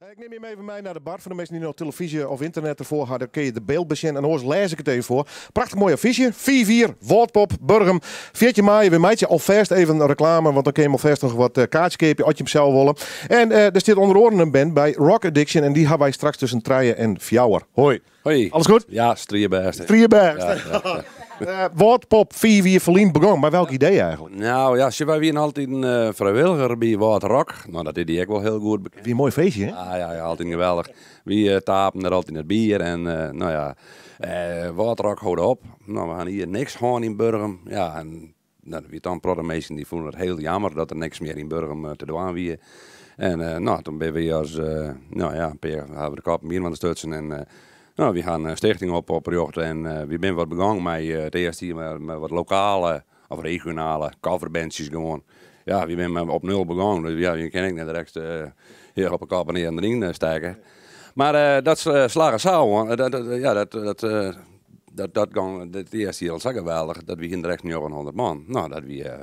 Ik neem je even mee naar de bar. Voor de mensen die nog televisie of internet ervoor hadden, kun je de beeld bezien. En anders lees ik het even voor. Prachtig mooi affiche. 4-4, Woordpop, Burgum. 14 maart, we maken je alvast even een reclame. Want dan kun je alvast nog wat kaartjes kopen als je hem zelf willen. En er zit onder andere een band bij Rock Addiction. En die hebben wij straks tussen 3 en 4 uur. Hoi. Hoi. Alles goed? Ja, strieberst. Woordpop 4-4 verlien begonnen. Maar welk idee eigenlijk? Nou ja, wij waren altijd een vrijwilliger bij Woord Rock. Nou, dat deed die ook wel heel goed. Wie een mooi feestje, hè? Ja, altijd geweldig. Wie tapen er altijd het bier en nou ja, Woord Rock houdt op. Nou, we gaan hier niks gaan in Burgum. Ja, en nou, wie dan protemeesten die vonden het heel jammer dat er niks meer in Burgum te doen was. En nou, toen ben we als, nou ja, een paar hebben we de kop meer van de stutsen en nou, we gaan een stichting opgericht en we zijn wat begonnen met het eerste hier met wat lokale of regionale coverbandjes gewoon. Ja, we zijn op nul begonnen, dus ja, je kan ik net direct heel op een kop en neer en erin steken. Maar dat slagen zou, dat ging het eerste jaar al zo geweldig, dat we hier direct 900 man. Nou, dat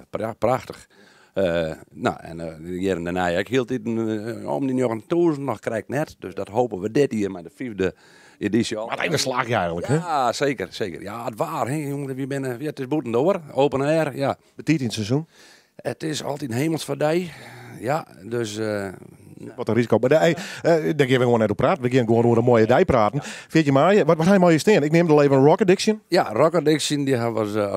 was prachtig. Nou, en de jaren daarna, ik hield dit om die 9.000 nog krijg ik net, dus dat hopen we dit hier met de 5e editie al. Wat een slag je eigenlijk, hè? Ja, zeker. Ja, het waar, hè, jongen. Het is boeten door, open air, ja. Betiet in het seizoen? Het is altijd een hemelsvaardij. Ja, dus... Wat een risico. Maar denk je gewoon net op praten. We gaan gewoon over een mooie dij praten. Vind je maar, wat hij mooie steen? Ik neem er even Rock Addiction. Ja, Rock Addiction, die hebben we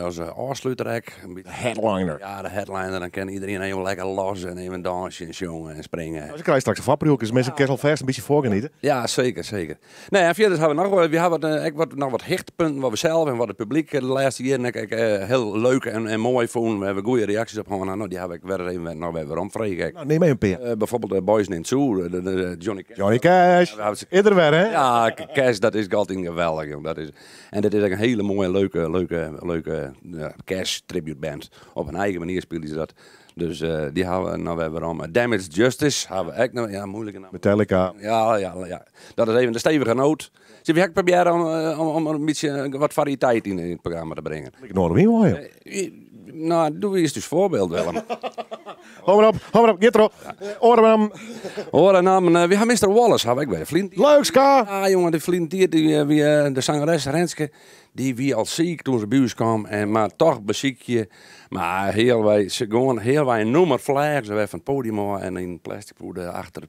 als afsluiter. De headliner. Ja, de headliner. Dan kan iedereen even lekker los en even dansen en jongen en springen. Als ik krijg straks een vaprielk, dus mensen kunnen alvast een beetje voorgenieten. Ja, zeker. Nee, en verder hebben we nog wat hechtpunten wat we zelf en wat het publiek de laatste jaren heel leuk en mooi vonden. We hebben goede reacties op gehad. Nou, die heb ik weer even nog weer omvregen. Nou, neem even een peer. Bijvoorbeeld de Boys in Zoo, de Johnny Cash. Johnny Cash. Eerder weer, hè? Ja, Cash, dat is altijd geweldig, joh. Dat is, en dit is een hele mooie, leuke Cash tribute band. Op een eigen manier spelen ze dat. Dus die hebben we nou weer om. Damaged Justice hebben we ook nog. Ja, moeilijke naam. Metallica. Ja. Dat is even de stevige noot. Zie je, ik probeer om een beetje wat variëteit in het programma te brengen. Ik nog niet mooi. Nou, doe eens dus voorbeeld, Willem. Hou maar op, get erop. Orenam. We hebben Mr. Wallace, heb ik bij de vriend. Leuk, Ska. Ja, jongen, de vriend de zangeres Renske, die wie al ziek toen ze bij ons kwam, maar toch beziek je. Maar heel wij nummer vliegen, ze van het podium en in plastic poeder achter.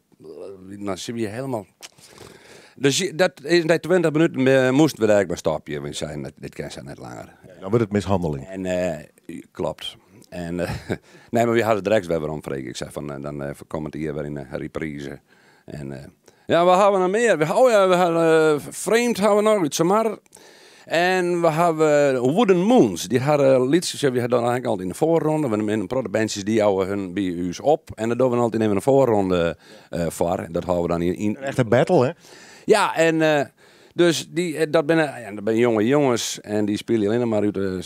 Dan zie je helemaal. Dus dat is in 20 minuten moesten we eigenlijk maar stopje. We zeiden, dit kan ze net langer. Dan wordt het mishandeling. En klopt. En nee, maar we hadden direct weer om vreken. Ik zei van dan komt hier weer in een reprise. En ja, wat hebben we nog meer? We hadden Framed hebben we nog uit Samar. En we hebben Wooden Moons. Die hadden liedjes, we hadden dan eigenlijk altijd in de voorronde. We hebben een productbandjes die houden hun bij ons op. En dat doen we altijd even een voorronde voor. Dat houden we dan in. Echt een battle, hè? Ja, en dus dat ben jonge jongens en die spelen alleen maar uit de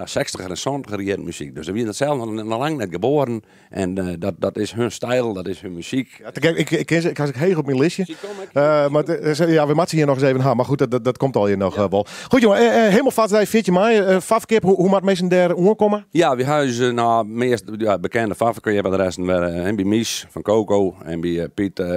60 en 70 jaren muziek. Dus we zijn dat zelf nog lang net geboren en dat is hun stijl, dat is hun muziek. Ja, ik had heel op mijn listje. Maar ja, we matchen hier nog eens even aan. Maar goed, dat komt al hier nog wel. Goed jongen, helemaal vast 14 mei. Favkip, hoe maakt mensen daar omkomen? Ja, we huizen nou meest bekende Favkip. Je hebt de rest en bij Mies van Coco en bij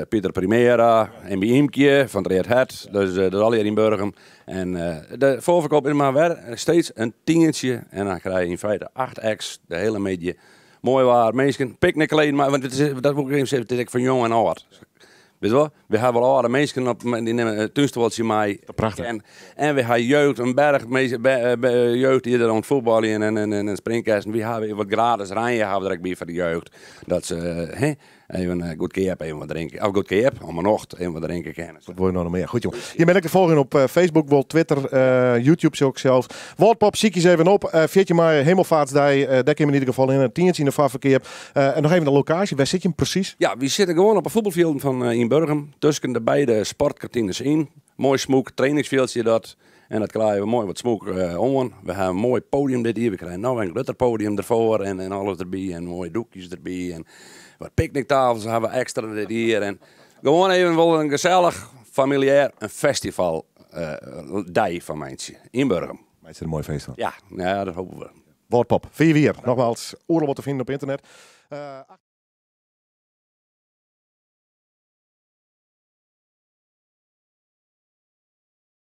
Pieter Primera en bij Imkje van de Red Hat. Dus dat is al hier in Burgum. En de voorverkoop is maar weer steeds een tientje. En dan krijg je in feite 8 acts, de hele media. Mooi waar, mensen, picknickkleding, maar want dat moet ik even zeggen, dit is van jong en oud. Weet je wel? We hebben wel oude mensen op, die nemen een tuinstoeltje mee. Prachtig. En we hebben jeugd, een berg jeugd die er aan het voetballen en springkasten. We hebben wat gratis rijden hebben er bij voor de jeugd. Dat ze even goed keep, even wat drinken. Of goed keep, om een nacht even wat drinken kennen. Dat word je nog meer. Goed jongen. Je bent te volgen op Facebook, wel Twitter, YouTube ook zelfs. Woordpop, ziekjes even op. 14 mei, Hemelvaartsdij. Daar kun je in ieder geval in. Een tientje in de vaarverkeer. En nog even de locatie. Waar zit je hem precies? Ja, we zitten gewoon op een voetbalveld van in Burgum. Tussen de beide sportkantines in. Mooi smoek, trainingsveldje dat. En dat krijgen we mooi wat smoek om. We hebben een mooi podium dit hier. We krijgen nou een glitterpodium ervoor en alles erbij. En mooie doekjes erbij. En wat picknicktafels hebben we extra dit hier. En gewoon even wel een gezellig, familiair, een festival dij van mensen in Burgum. Maar het is een mooi feest van. Ja, dat hopen we. Woordpop, 4-4. Nogmaals, oorlog te vinden op internet.